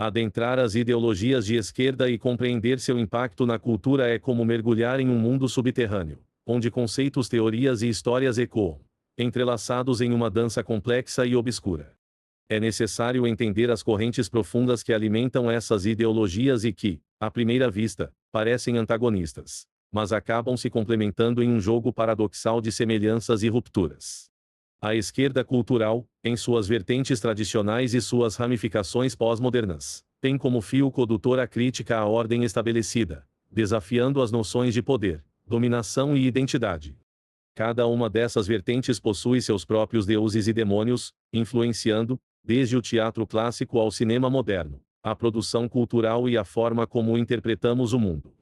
Adentrar as ideologias de esquerda e compreender seu impacto na cultura é como mergulhar em um mundo subterrâneo, onde conceitos, teorias e histórias ecoam, entrelaçados em uma dança complexa e obscura. É necessário entender as correntes profundas que alimentam essas ideologias e que, à primeira vista, parecem antagonistas, mas acabam se complementando em um jogo paradoxal de semelhanças e rupturas. A esquerda cultural, em suas vertentes tradicionais e suas ramificações pós-modernas, tem como fio condutor a crítica à ordem estabelecida, desafiando as noções de poder, dominação e identidade. Cada uma dessas vertentes possui seus próprios deuses e demônios, influenciando, desde o teatro clássico ao cinema moderno, a produção cultural e a forma como interpretamos o mundo.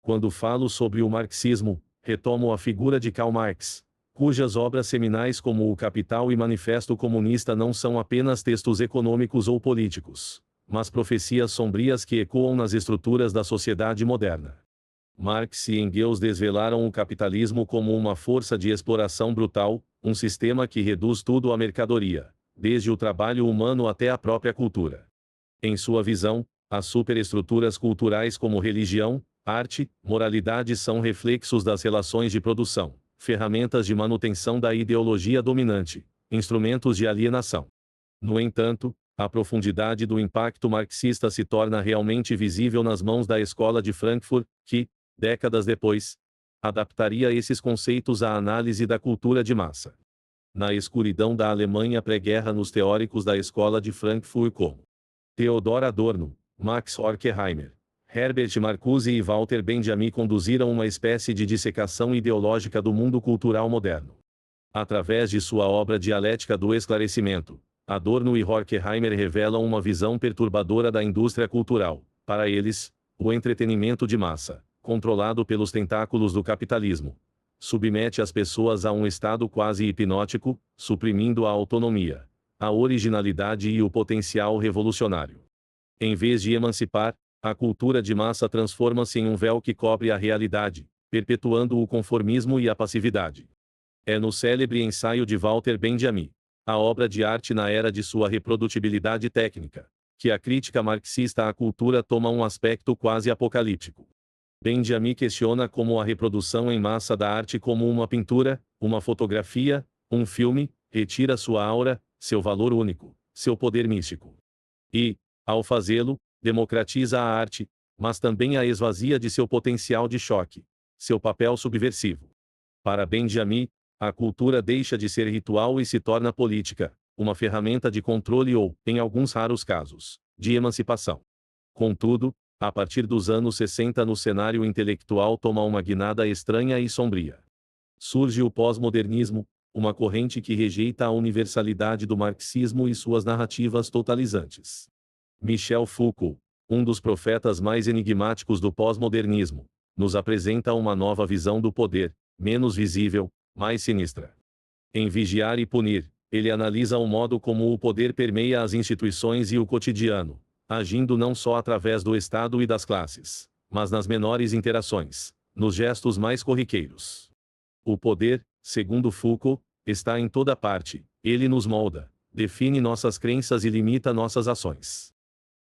Quando falo sobre o marxismo, retomo a figura de Karl Marx, cujas obras seminais como O Capital e Manifesto Comunista não são apenas textos econômicos ou políticos, mas profecias sombrias que ecoam nas estruturas da sociedade moderna. Marx e Engels desvelaram o capitalismo como uma força de exploração brutal, um sistema que reduz tudo à mercadoria, desde o trabalho humano até a própria cultura. Em sua visão, as superestruturas culturais como religião, arte, moralidade são reflexos das relações de produção, ferramentas de manutenção da ideologia dominante, instrumentos de alienação. No entanto, a profundidade do impacto marxista se torna realmente visível nas mãos da Escola de Frankfurt, que, décadas depois, adaptaria esses conceitos à análise da cultura de massa. Na escuridão da Alemanha pré-guerra, nos teóricos da Escola de Frankfurt como Theodor Adorno, Max Horkheimer, Herbert Marcuse e Walter Benjamin conduziram uma espécie de dissecação ideológica do mundo cultural moderno. Através de sua obra Dialética do Esclarecimento, Adorno e Horkheimer revelam uma visão perturbadora da indústria cultural. Para eles, o entretenimento de massa, controlado pelos tentáculos do capitalismo, submete as pessoas a um estado quase hipnótico, suprimindo a autonomia, a originalidade e o potencial revolucionário. Em vez de emancipar, a cultura de massa transforma-se em um véu que cobre a realidade, perpetuando o conformismo e a passividade. É no célebre ensaio de Walter Benjamin, A Obra de Arte na Era de Sua Reprodutibilidade Técnica, que a crítica marxista à cultura toma um aspecto quase apocalíptico. Benjamin questiona como a reprodução em massa da arte como uma pintura, uma fotografia, um filme, retira sua aura, seu valor único, seu poder místico. E, ao fazê-lo, democratiza a arte, mas também a esvazia de seu potencial de choque, seu papel subversivo. Para Benjamin, a cultura deixa de ser ritual e se torna política, uma ferramenta de controle ou, em alguns raros casos, de emancipação. Contudo, a partir dos anos 60 no cenário intelectual toma uma guinada estranha e sombria. Surge o pós-modernismo, uma corrente que rejeita a universalidade do marxismo e suas narrativas totalizantes. Michel Foucault, um dos profetas mais enigmáticos do pós-modernismo, nos apresenta uma nova visão do poder, menos visível, mais sinistra. Em Vigiar e Punir, ele analisa o modo como o poder permeia as instituições e o cotidiano, agindo não só através do Estado e das classes, mas nas menores interações, nos gestos mais corriqueiros. O poder, segundo Foucault, está em toda parte, ele nos molda, define nossas crenças e limita nossas ações.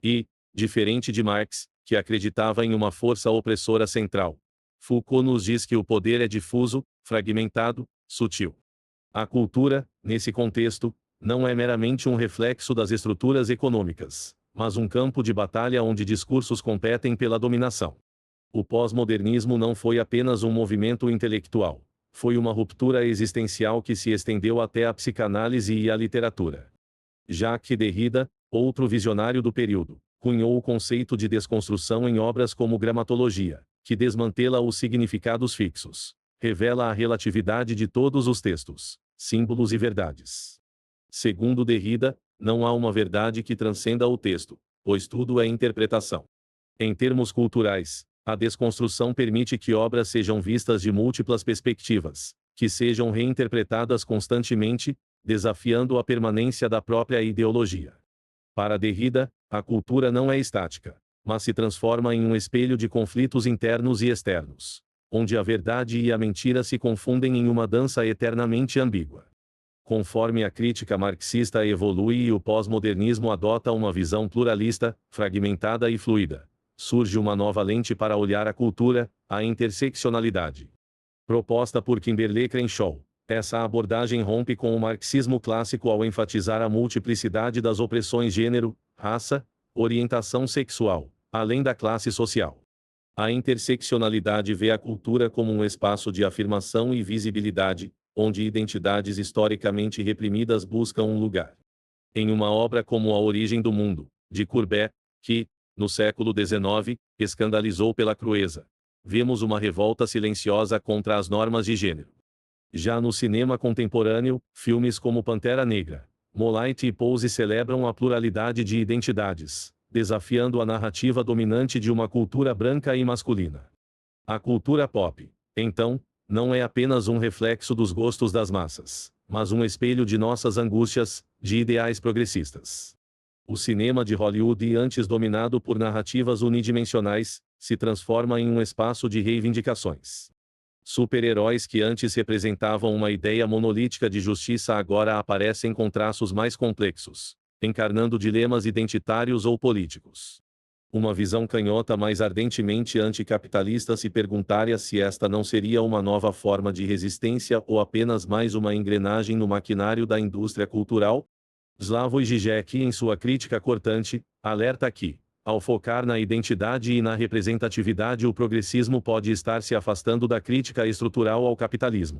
E, diferente de Marx, que acreditava em uma força opressora central, Foucault nos diz que o poder é difuso, fragmentado, sutil. A cultura, nesse contexto, não é meramente um reflexo das estruturas econômicas, mas um campo de batalha onde discursos competem pela dominação. O pós-modernismo não foi apenas um movimento intelectual, foi uma ruptura existencial que se estendeu até a psicanálise e a literatura. Jacques Derrida, outro visionário do período, cunhou o conceito de desconstrução em obras como Gramatologia, que desmantela os significados fixos, revela a relatividade de todos os textos, símbolos e verdades. Segundo Derrida, não há uma verdade que transcenda o texto, pois tudo é interpretação. Em termos culturais, a desconstrução permite que obras sejam vistas de múltiplas perspectivas, que sejam reinterpretadas constantemente, desafiando a permanência da própria ideologia. Para Derrida, a cultura não é estática, mas se transforma em um espelho de conflitos internos e externos, onde a verdade e a mentira se confundem em uma dança eternamente ambígua. Conforme a crítica marxista evolui e o pós-modernismo adota uma visão pluralista, fragmentada e fluida, surge uma nova lente para olhar a cultura, a interseccionalidade. Proposta por Kimberlé Crenshaw, essa abordagem rompe com o marxismo clássico ao enfatizar a multiplicidade das opressões gênero, raça, orientação sexual, além da classe social. A interseccionalidade vê a cultura como um espaço de afirmação e visibilidade, onde identidades historicamente reprimidas buscam um lugar. Em uma obra como A Origem do Mundo, de Courbet, que, no século XIX, escandalizou pela crueza, vemos uma revolta silenciosa contra as normas de gênero. Já no cinema contemporâneo, filmes como Pantera Negra, Moonlight e Pose celebram a pluralidade de identidades, desafiando a narrativa dominante de uma cultura branca e masculina. A cultura pop, então, não é apenas um reflexo dos gostos das massas, mas um espelho de nossas angústias, de ideais progressistas. O cinema de Hollywood, antes dominado por narrativas unidimensionais, se transforma em um espaço de reivindicações. Super-heróis que antes representavam uma ideia monolítica de justiça agora aparecem com traços mais complexos, encarnando dilemas identitários ou políticos. Uma visão canhota mais ardentemente anticapitalista se perguntaria se esta não seria uma nova forma de resistência ou apenas mais uma engrenagem no maquinário da indústria cultural? Slavoj Žižek, em sua crítica cortante, alerta que, ao focar na identidade e na representatividade, o progressismo pode estar se afastando da crítica estrutural ao capitalismo.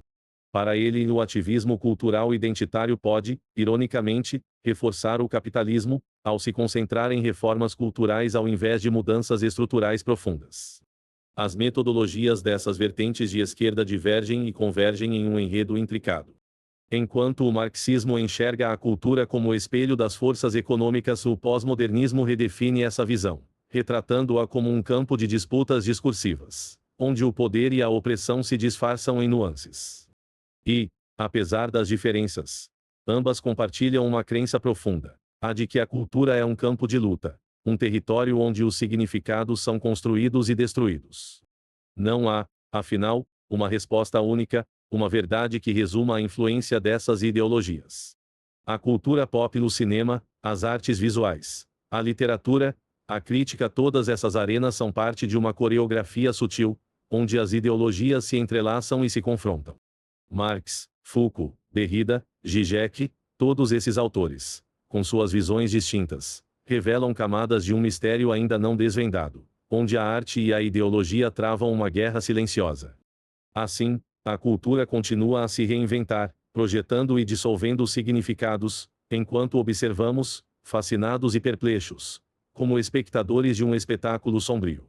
Para ele, o ativismo cultural identitário pode, ironicamente, reforçar o capitalismo, ao se concentrar em reformas culturais ao invés de mudanças estruturais profundas. As metodologias dessas vertentes de esquerda divergem e convergem em um enredo intricado. Enquanto o marxismo enxerga a cultura como espelho das forças econômicas, o pós-modernismo redefine essa visão, retratando-a como um campo de disputas discursivas, onde o poder e a opressão se disfarçam em nuances. E, apesar das diferenças, ambas compartilham uma crença profunda, a de que a cultura é um campo de luta, um território onde os significados são construídos e destruídos. Não há, afinal, uma resposta única, uma verdade que resuma a influência dessas ideologias. A cultura pop no cinema, as artes visuais, a literatura, a crítica, todas essas arenas são parte de uma coreografia sutil, onde as ideologias se entrelaçam e se confrontam. Marx, Foucault, Derrida, Žižek, todos esses autores, com suas visões distintas, revelam camadas de um mistério ainda não desvendado, onde a arte e a ideologia travam uma guerra silenciosa. Assim, a cultura continua a se reinventar, projetando e dissolvendo significados, enquanto observamos, fascinados e perplexos, como espectadores de um espetáculo sombrio.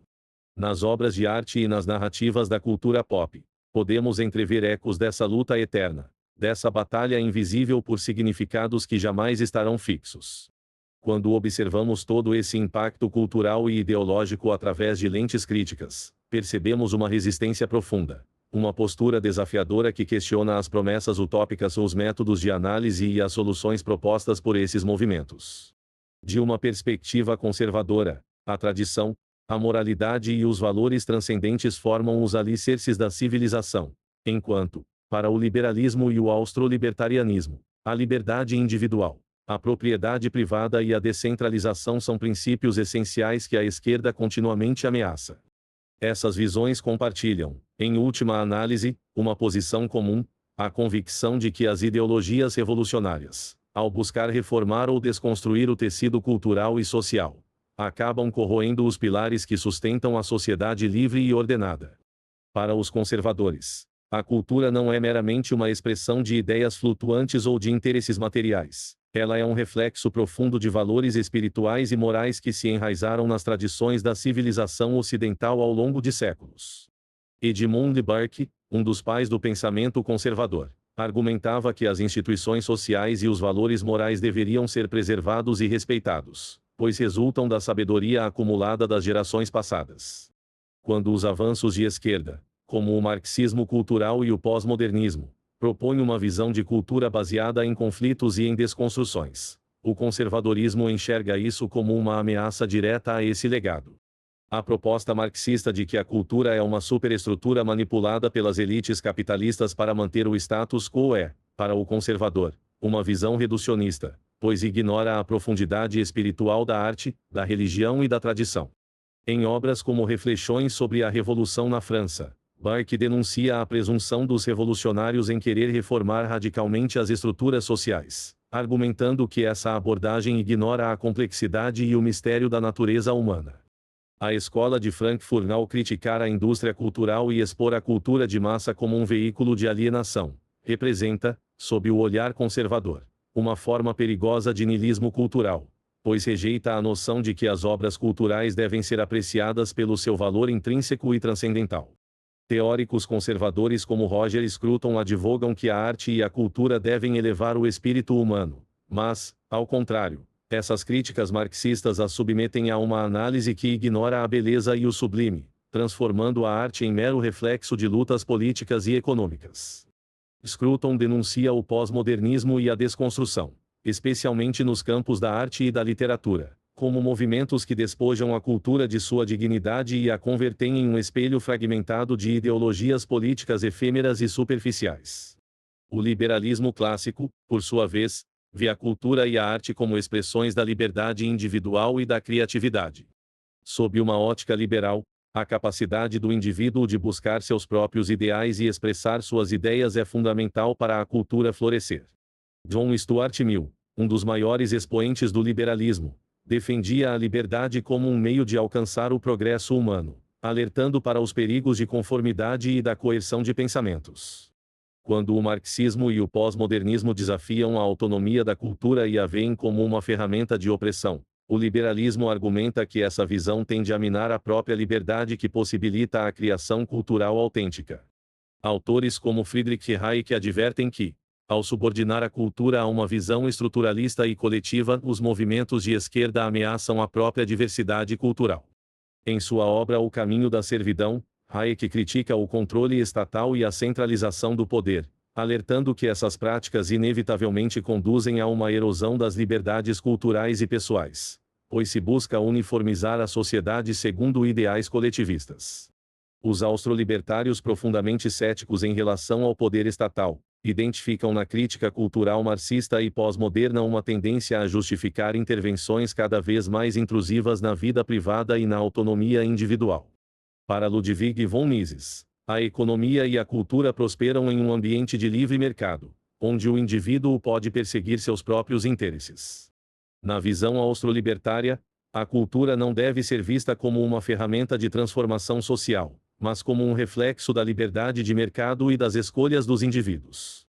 Nas obras de arte e nas narrativas da cultura pop, podemos entrever ecos dessa luta eterna, dessa batalha invisível por significados que jamais estarão fixos. Quando observamos todo esse impacto cultural e ideológico através de lentes críticas, percebemos uma resistência profunda, uma postura desafiadora que questiona as promessas utópicas ou os métodos de análise e as soluções propostas por esses movimentos. De uma perspectiva conservadora, a tradição, a moralidade e os valores transcendentes formam os alicerces da civilização, enquanto, para o liberalismo e o austro-libertarianismo, a liberdade individual, a propriedade privada e a descentralização são princípios essenciais que a esquerda continuamente ameaça. Essas visões compartilham, em última análise, uma posição comum, a convicção de que as ideologias revolucionárias, ao buscar reformar ou desconstruir o tecido cultural e social, acabam corroendo os pilares que sustentam a sociedade livre e ordenada. Para os conservadores, a cultura não é meramente uma expressão de ideias flutuantes ou de interesses materiais. Ela é um reflexo profundo de valores espirituais e morais que se enraizaram nas tradições da civilização ocidental ao longo de séculos. Edmund Burke, um dos pais do pensamento conservador, argumentava que as instituições sociais e os valores morais deveriam ser preservados e respeitados, pois resultam da sabedoria acumulada das gerações passadas. Quando os avanços de esquerda, como o marxismo cultural e o pós-modernismo, propõem uma visão de cultura baseada em conflitos e em desconstruções, o conservadorismo enxerga isso como uma ameaça direta a esse legado. A proposta marxista de que a cultura é uma superestrutura manipulada pelas elites capitalistas para manter o status quo é, para o conservador, Uma visão reducionista, pois ignora a profundidade espiritual da arte, da religião e da tradição. Em obras como Reflexões sobre a Revolução na França, Burke denuncia a presunção dos revolucionários em querer reformar radicalmente as estruturas sociais, argumentando que essa abordagem ignora a complexidade e o mistério da natureza humana. A escola de Frankfurt, ao criticar a indústria cultural e expor a cultura de massa como um veículo de alienação, representa, sob o olhar conservador, uma forma perigosa de niilismo cultural, pois rejeita a noção de que as obras culturais devem ser apreciadas pelo seu valor intrínseco e transcendental. Teóricos conservadores como Roger Scruton advogam que a arte e a cultura devem elevar o espírito humano, mas, ao contrário, essas críticas marxistas as submetem a uma análise que ignora a beleza e o sublime, transformando a arte em mero reflexo de lutas políticas e econômicas. Scruton denuncia o pós-modernismo e a desconstrução, especialmente nos campos da arte e da literatura, como movimentos que despojam a cultura de sua dignidade e a convertem em um espelho fragmentado de ideologias políticas efêmeras e superficiais. O liberalismo clássico, por sua vez, vê a cultura e a arte como expressões da liberdade individual e da criatividade. Sob uma ótica liberal, a capacidade do indivíduo de buscar seus próprios ideais e expressar suas ideias é fundamental para a cultura florescer. John Stuart Mill, um dos maiores expoentes do liberalismo, defendia a liberdade como um meio de alcançar o progresso humano, alertando para os perigos de conformidade e da coerção de pensamentos. Quando o marxismo e o pós-modernismo desafiam a autonomia da cultura e a veem como uma ferramenta de opressão, o liberalismo argumenta que essa visão tende a minar a própria liberdade que possibilita a criação cultural autêntica. Autores como Friedrich Hayek advertem que, ao subordinar a cultura a uma visão estruturalista e coletiva, os movimentos de esquerda ameaçam a própria diversidade cultural. Em sua obra O Caminho da Servidão, Hayek critica o controle estatal e a centralização do poder, alertando que essas práticas inevitavelmente conduzem a uma erosão das liberdades culturais e pessoais, pois se busca uniformizar a sociedade segundo ideais coletivistas. Os austrolibertários, profundamente céticos em relação ao poder estatal, identificam na crítica cultural marxista e pós-moderna uma tendência a justificar intervenções cada vez mais intrusivas na vida privada e na autonomia individual. Para Ludwig von Mises, a economia e a cultura prosperam em um ambiente de livre mercado, onde o indivíduo pode perseguir seus próprios interesses. Na visão austrolibertária, a cultura não deve ser vista como uma ferramenta de transformação social, mas como um reflexo da liberdade de mercado e das escolhas dos indivíduos.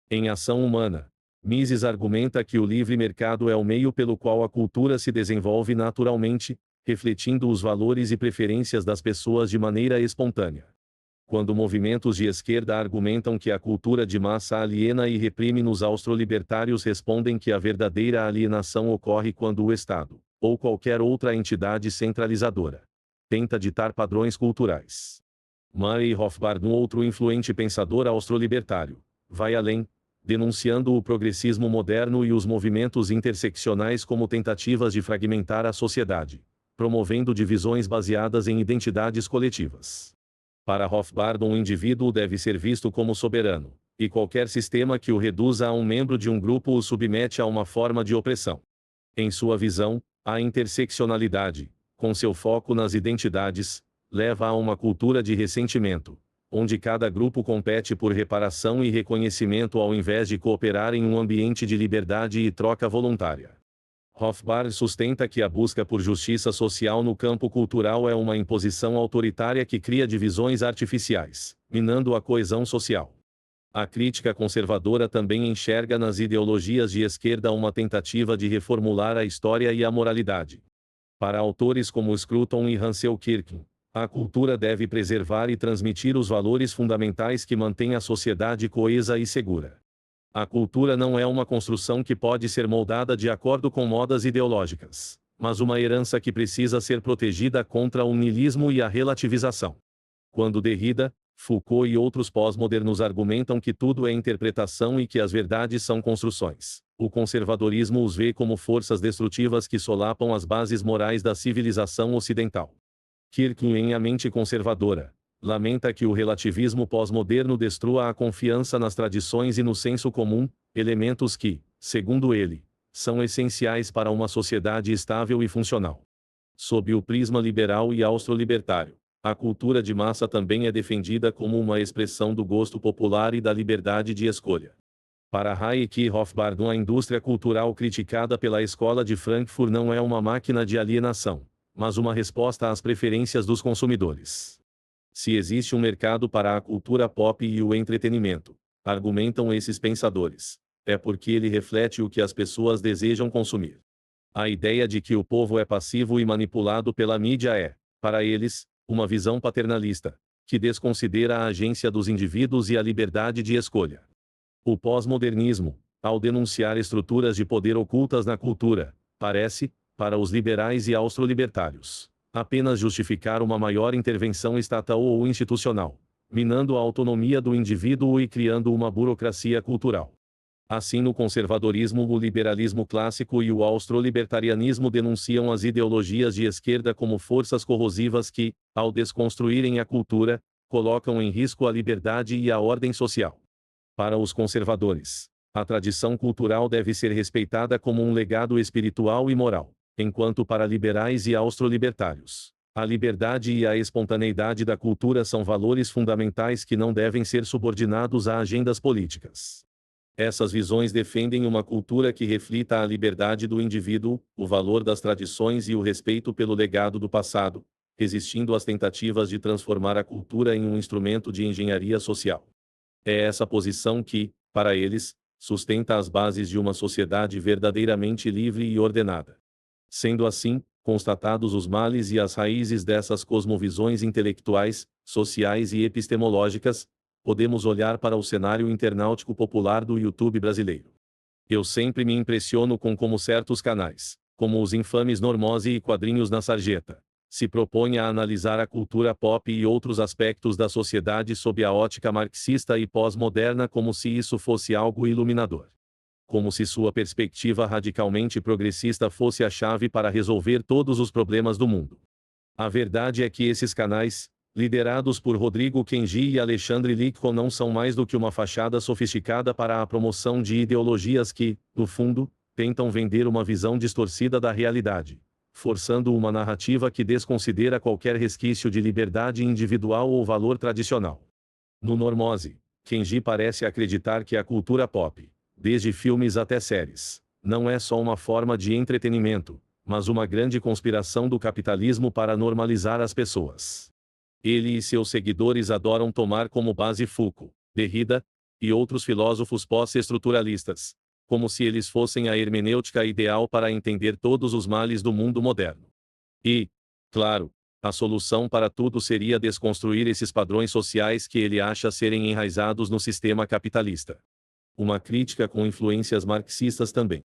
Em Ação Humana, Mises argumenta que o livre mercado é o meio pelo qual a cultura se desenvolve naturalmente, refletindo os valores e preferências das pessoas de maneira espontânea. Quando movimentos de esquerda argumentam que a cultura de massa aliena e reprime, nos austrolibertários respondem que a verdadeira alienação ocorre quando o Estado, ou qualquer outra entidade centralizadora, tenta ditar padrões culturais. Murray Rothbard, um outro influente pensador austrolibertário, vai além, denunciando o progressismo moderno e os movimentos interseccionais como tentativas de fragmentar a sociedade, promovendo divisões baseadas em identidades coletivas. Para Rothbard, um indivíduo deve ser visto como soberano, e qualquer sistema que o reduza a um membro de um grupo o submete a uma forma de opressão. Em sua visão, a interseccionalidade, com seu foco nas identidades, leva a uma cultura de ressentimento, onde cada grupo compete por reparação e reconhecimento ao invés de cooperar em um ambiente de liberdade e troca voluntária. Rothbard sustenta que a busca por justiça social no campo cultural é uma imposição autoritária que cria divisões artificiais, minando a coesão social. A crítica conservadora também enxerga nas ideologias de esquerda uma tentativa de reformular a história e a moralidade. Para autores como Scruton e Hansel Kirken, a cultura deve preservar e transmitir os valores fundamentais que mantêm a sociedade coesa e segura. A cultura não é uma construção que pode ser moldada de acordo com modas ideológicas, mas uma herança que precisa ser protegida contra o niilismo e a relativização. Quando Derrida, Foucault e outros pós-modernos argumentam que tudo é interpretação e que as verdades são construções, o conservadorismo os vê como forças destrutivas que solapam as bases morais da civilização ocidental. Kirken, em A Mente Conservadora, lamenta que o relativismo pós-moderno destrua a confiança nas tradições e no senso comum, Elementos que, segundo ele, são essenciais para uma sociedade estável e funcional. Sob o prisma liberal e austro-libertário, a cultura de massa também é defendida como uma expressão do gosto popular e da liberdade de escolha. Para Hayek e Hofbard, a indústria cultural criticada pela Escola de Frankfurt não é uma máquina de alienação, mas uma resposta às preferências dos consumidores. Se existe um mercado para a cultura pop e o entretenimento, argumentam esses pensadores, é porque ele reflete o que as pessoas desejam consumir. A ideia de que o povo é passivo e manipulado pela mídia é, para eles, uma visão paternalista, que desconsidera a agência dos indivíduos e a liberdade de escolha. O pós-modernismo, ao denunciar estruturas de poder ocultas na cultura, parece, para os liberais e austro-libertários, apenas justificar uma maior intervenção estatal ou institucional, minando a autonomia do indivíduo e criando uma burocracia cultural. Assim, no conservadorismo, o liberalismo clássico e o austro-libertarianismo denunciam as ideologias de esquerda como forças corrosivas que, ao desconstruírem a cultura, colocam em risco a liberdade e a ordem social. Para os conservadores, a tradição cultural deve ser respeitada como um legado espiritual e moral, enquanto para liberais e austro-libertários, a liberdade e a espontaneidade da cultura são valores fundamentais que não devem ser subordinados a agendas políticas. Essas visões defendem uma cultura que reflita a liberdade do indivíduo, o valor das tradições e o respeito pelo legado do passado, resistindo às tentativas de transformar a cultura em um instrumento de engenharia social. É essa posição que, para eles, sustenta as bases de uma sociedade verdadeiramente livre e ordenada. Sendo assim, constatados os males e as raízes dessas cosmovisões intelectuais, sociais e epistemológicas, podemos olhar para o cenário internautico popular do YouTube brasileiro. Eu sempre me impressiono com como certos canais, como os infames Normose e Quadrinhos na Sarjeta, se propõe a analisar a cultura pop e outros aspectos da sociedade sob a ótica marxista e pós-moderna como se isso fosse algo iluminador. Como se sua perspectiva radicalmente progressista fosse a chave para resolver todos os problemas do mundo. A verdade é que esses canais, liderados por Rodrigo Kenji e Alexandre Lickon, não são mais do que uma fachada sofisticada para a promoção de ideologias que, no fundo, tentam vender uma visão distorcida da realidade, forçando uma narrativa que desconsidera qualquer resquício de liberdade individual ou valor tradicional. No Normose, Kenji parece acreditar que a cultura pop, desde filmes até séries, não é só uma forma de entretenimento, mas uma grande conspiração do capitalismo para normalizar as pessoas. Ele e seus seguidores adoram tomar como base Foucault, Derrida e outros filósofos pós-estruturalistas, como se eles fossem a hermenêutica ideal para entender todos os males do mundo moderno. E, claro, a solução para tudo seria desconstruir esses padrões sociais que ele acha serem enraizados no sistema capitalista. Uma crítica com influências marxistas também.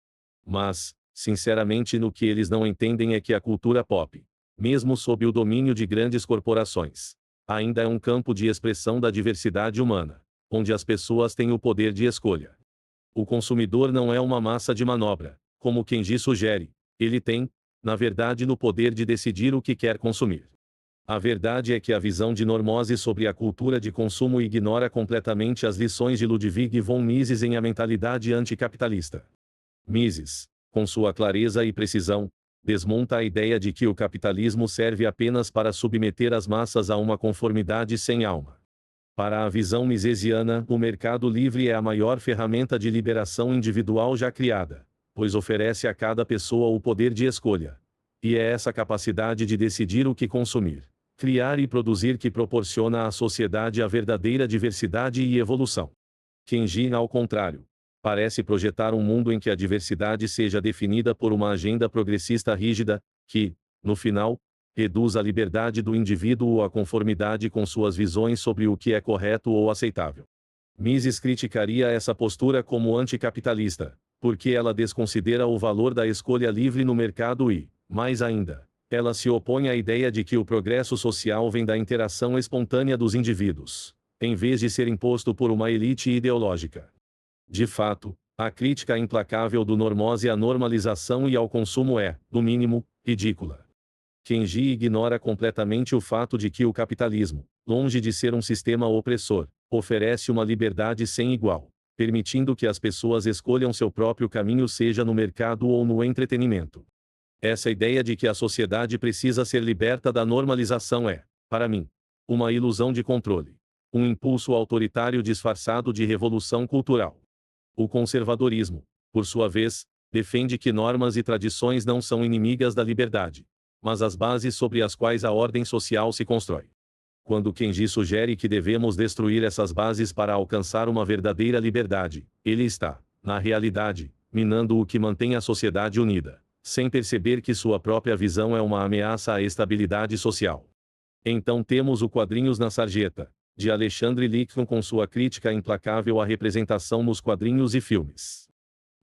Mas, sinceramente, no que eles não entendem é que a cultura pop, mesmo sob o domínio de grandes corporações, ainda é um campo de expressão da diversidade humana, onde as pessoas têm o poder de escolha. O consumidor não é uma massa de manobra, como Kenji sugere, ele tem, na verdade, no poder de decidir o que quer consumir. A verdade é que a visão de Normose sobre a cultura de consumo ignora completamente as lições de Ludwig von Mises em A Mentalidade Anticapitalista. Mises, com sua clareza e precisão, desmonta a ideia de que o capitalismo serve apenas para submeter as massas a uma conformidade sem alma. Para a visão misesiana, o mercado livre é a maior ferramenta de liberação individual já criada, pois oferece a cada pessoa o poder de escolha. E é essa capacidade de decidir o que consumir, criar e produzir que proporciona à sociedade a verdadeira diversidade e evolução. Kenji, ao contrário, parece projetar um mundo em que a diversidade seja definida por uma agenda progressista rígida, que, no final, reduz a liberdade do indivíduo à conformidade com suas visões sobre o que é correto ou aceitável. Mises criticaria essa postura como anticapitalista, porque ela desconsidera o valor da escolha livre no mercado e, mais ainda, ela se opõe à ideia de que o progresso social vem da interação espontânea dos indivíduos, em vez de ser imposto por uma elite ideológica. De fato, a crítica implacável do Normose à normalização e ao consumo é, no mínimo, ridícula. Kenji ignora completamente o fato de que o capitalismo, longe de ser um sistema opressor, oferece uma liberdade sem igual, permitindo que as pessoas escolham seu próprio caminho, seja no mercado ou no entretenimento. Essa ideia de que a sociedade precisa ser liberta da normalização é, para mim, uma ilusão de controle. Um impulso autoritário disfarçado de revolução cultural. O conservadorismo, por sua vez, defende que normas e tradições não são inimigas da liberdade, mas as bases sobre as quais a ordem social se constrói. Quando Kenji sugere que devemos destruir essas bases para alcançar uma verdadeira liberdade, ele está, na realidade, minando o que mantém a sociedade unida, sem perceber que sua própria visão é uma ameaça à estabilidade social. Então temos o Quadrinhos na Sarjeta, de Alexandre Lichtman, com sua crítica implacável à representação nos quadrinhos e filmes.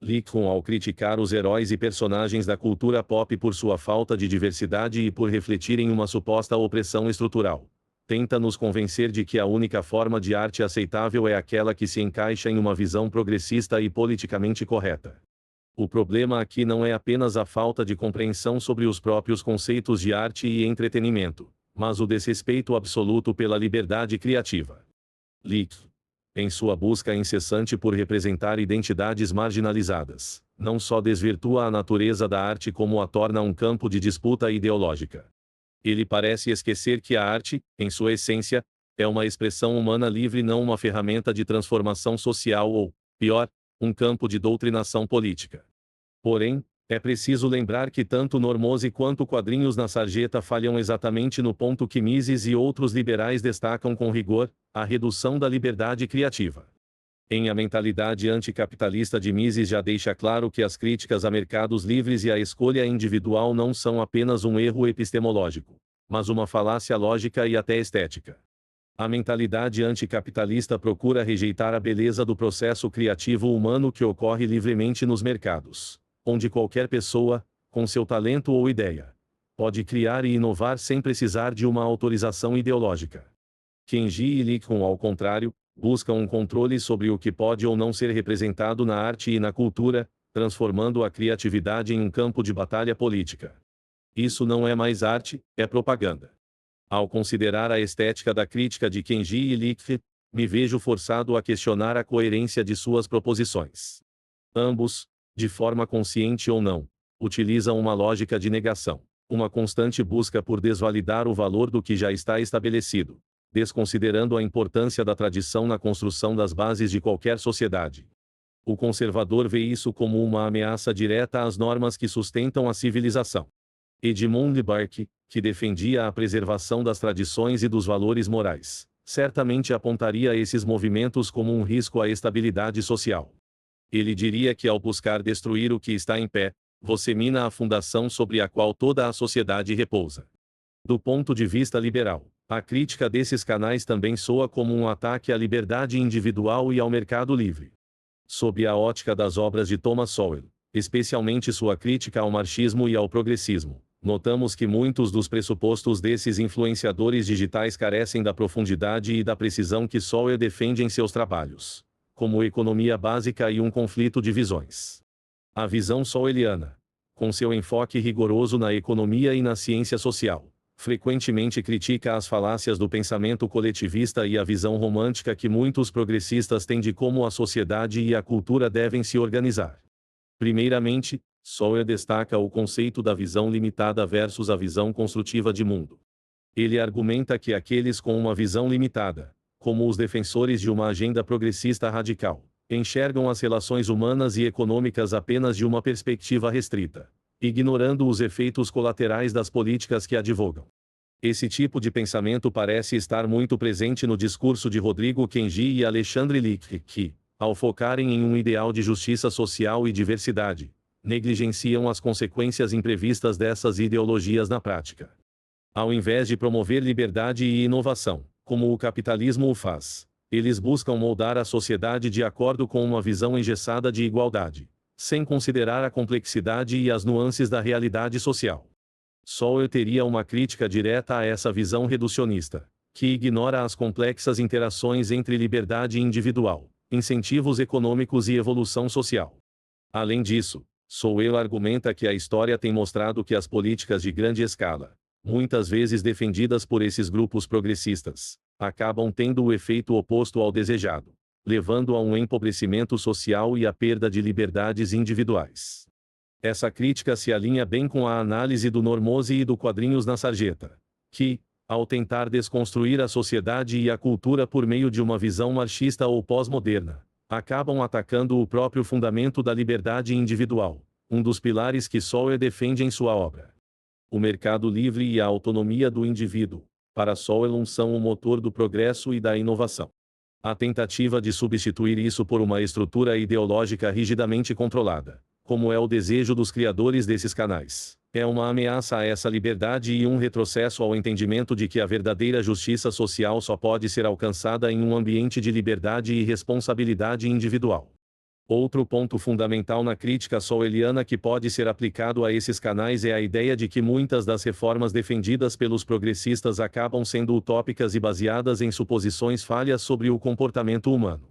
Lichtman, ao criticar os heróis e personagens da cultura pop por sua falta de diversidade e por refletirem uma suposta opressão estrutural, tenta nos convencer de que a única forma de arte aceitável é aquela que se encaixa em uma visão progressista e politicamente correta. O problema aqui não é apenas a falta de compreensão sobre os próprios conceitos de arte e entretenimento, mas o desrespeito absoluto pela liberdade criativa. Lichtman, em sua busca incessante por representar identidades marginalizadas, não só desvirtua a natureza da arte como a torna um campo de disputa ideológica. Ele parece esquecer que a arte, em sua essência, é uma expressão humana livre, não uma ferramenta de transformação social ou, pior, um campo de doutrinação política. Porém, é preciso lembrar que tanto Normose quanto Quadrinhos na Sarjeta falham exatamente no ponto que Mises e outros liberais destacam com rigor: a redução da liberdade criativa. Em A Mentalidade Anticapitalista de Mises já deixa claro que as críticas a mercados livres e a escolha individual não são apenas um erro epistemológico, mas uma falácia lógica e até estética. A mentalidade anticapitalista procura rejeitar a beleza do processo criativo humano que ocorre livremente nos mercados, onde qualquer pessoa, com seu talento ou ideia, pode criar e inovar sem precisar de uma autorização ideológica. Kenji e Lichtman, ao contrário, buscam um controle sobre o que pode ou não ser representado na arte e na cultura, transformando a criatividade em um campo de batalha política. Isso não é mais arte, é propaganda. Ao considerar a estética da crítica de Kenji e Lichtman, me vejo forçado a questionar a coerência de suas proposições. Ambos, de forma consciente ou não, utilizam uma lógica de negação, uma constante busca por desvalidar o valor do que já está estabelecido, desconsiderando a importância da tradição na construção das bases de qualquer sociedade. O conservador vê isso como uma ameaça direta às normas que sustentam a civilização. Edmund Burke, que defendia a preservação das tradições e dos valores morais, certamente apontaria esses movimentos como um risco à estabilidade social. Ele diria que ao buscar destruir o que está em pé, você mina a fundação sobre a qual toda a sociedade repousa. Do ponto de vista liberal, a crítica desses canais também soa como um ataque à liberdade individual e ao mercado livre. Sob a ótica das obras de Thomas Sowell, especialmente sua crítica ao marxismo e ao progressismo, notamos que muitos dos pressupostos desses influenciadores digitais carecem da profundidade e da precisão que Sowell defende em seus trabalhos, como economia básica e um conflito de visões. A visão sowelliana, com seu enfoque rigoroso na economia e na ciência social, frequentemente critica as falácias do pensamento coletivista e a visão romântica que muitos progressistas têm de como a sociedade e a cultura devem se organizar. Primeiramente, Sowell destaca o conceito da visão limitada versus a visão construtiva de mundo. Ele argumenta que aqueles com uma visão limitada, como os defensores de uma agenda progressista radical, enxergam as relações humanas e econômicas apenas de uma perspectiva restrita, ignorando os efeitos colaterais das políticas que advogam. Esse tipo de pensamento parece estar muito presente no discurso de Rodrigo Kenji e Alexandre Lichtman, que, ao focarem em um ideal de justiça social e diversidade, negligenciam as consequências imprevistas dessas ideologias na prática. Ao invés de promover liberdade e inovação, como o capitalismo o faz, eles buscam moldar a sociedade de acordo com uma visão engessada de igualdade, sem considerar a complexidade e as nuances da realidade social. Sowell teria uma crítica direta a essa visão reducionista, que ignora as complexas interações entre liberdade individual, incentivos econômicos e evolução social. Além disso, Sowell argumenta que a história tem mostrado que as políticas de grande escala, muitas vezes defendidas por esses grupos progressistas, acabam tendo o efeito oposto ao desejado. levando a um empobrecimento social e à perda de liberdades individuais. Essa crítica se alinha bem com a análise do Normose e do Quadrinhos na Sarjeta, que, ao tentar desconstruir a sociedade e a cultura por meio de uma visão marxista ou pós-moderna, acabam atacando o próprio fundamento da liberdade individual, um dos pilares que Sowell defende em sua obra. O mercado livre e a autonomia do indivíduo, para Sowell, são o motor do progresso e da inovação. A tentativa de substituir isso por uma estrutura ideológica rigidamente controlada, como é o desejo dos criadores desses canais, é uma ameaça a essa liberdade e um retrocesso ao entendimento de que a verdadeira justiça social só pode ser alcançada em um ambiente de liberdade e responsabilidade individual. Outro ponto fundamental na crítica sowelliana que pode ser aplicado a esses canais é a ideia de que muitas das reformas defendidas pelos progressistas acabam sendo utópicas e baseadas em suposições falhas sobre o comportamento humano.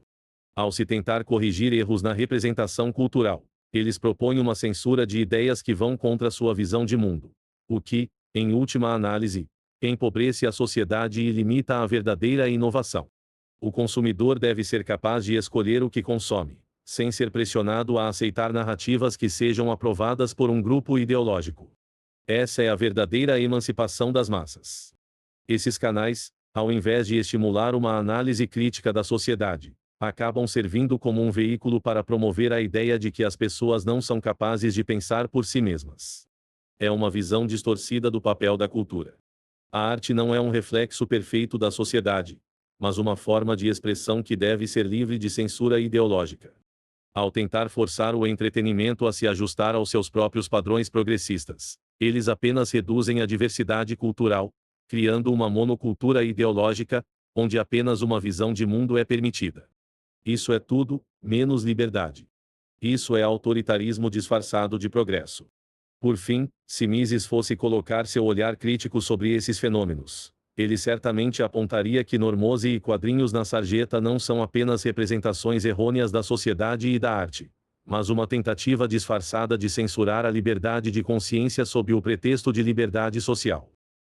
Ao se tentar corrigir erros na representação cultural, eles propõem uma censura de ideias que vão contra sua visão de mundo, o que, em última análise, empobrece a sociedade e limita a verdadeira inovação. O consumidor deve ser capaz de escolher o que consome, sem ser pressionado a aceitar narrativas que sejam aprovadas por um grupo ideológico. Essa é a verdadeira emancipação das massas. Esses canais, ao invés de estimular uma análise crítica da sociedade, acabam servindo como um veículo para promover a ideia de que as pessoas não são capazes de pensar por si mesmas. É uma visão distorcida do papel da cultura. A arte não é um reflexo perfeito da sociedade, mas uma forma de expressão que deve ser livre de censura ideológica. Ao tentar forçar o entretenimento a se ajustar aos seus próprios padrões progressistas, eles apenas reduzem a diversidade cultural, criando uma monocultura ideológica, onde apenas uma visão de mundo é permitida. Isso é tudo, menos liberdade. Isso é autoritarismo disfarçado de progresso. Por fim, se Mises fosse colocar seu olhar crítico sobre esses fenômenos, ele certamente apontaria que Normose e Quadrinhos na Sarjeta não são apenas representações errôneas da sociedade e da arte, mas uma tentativa disfarçada de censurar a liberdade de consciência sob o pretexto de liberdade social.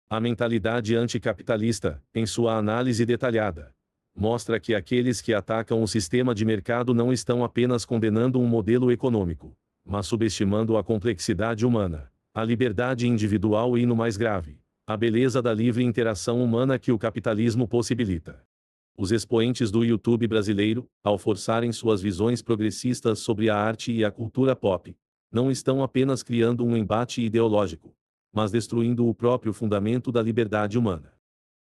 A mentalidade anticapitalista, em sua análise detalhada, mostra que aqueles que atacam o sistema de mercado não estão apenas condenando um modelo econômico, mas subestimando a complexidade humana, a liberdade individual e, no mais grave, a beleza da livre interação humana que o capitalismo possibilita. Os expoentes do YouTube brasileiro, ao forçarem suas visões progressistas sobre a arte e a cultura pop, não estão apenas criando um embate ideológico, mas destruindo o próprio fundamento da liberdade humana.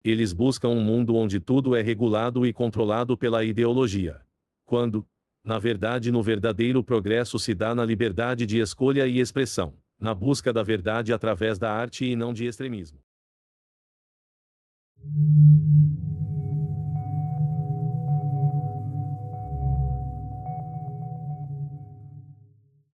Eles buscam um mundo onde tudo é regulado e controlado pela ideologia, quando, na verdade, no verdadeiro progresso se dá na liberdade de escolha e expressão, na busca da verdade através da arte e não de extremismo.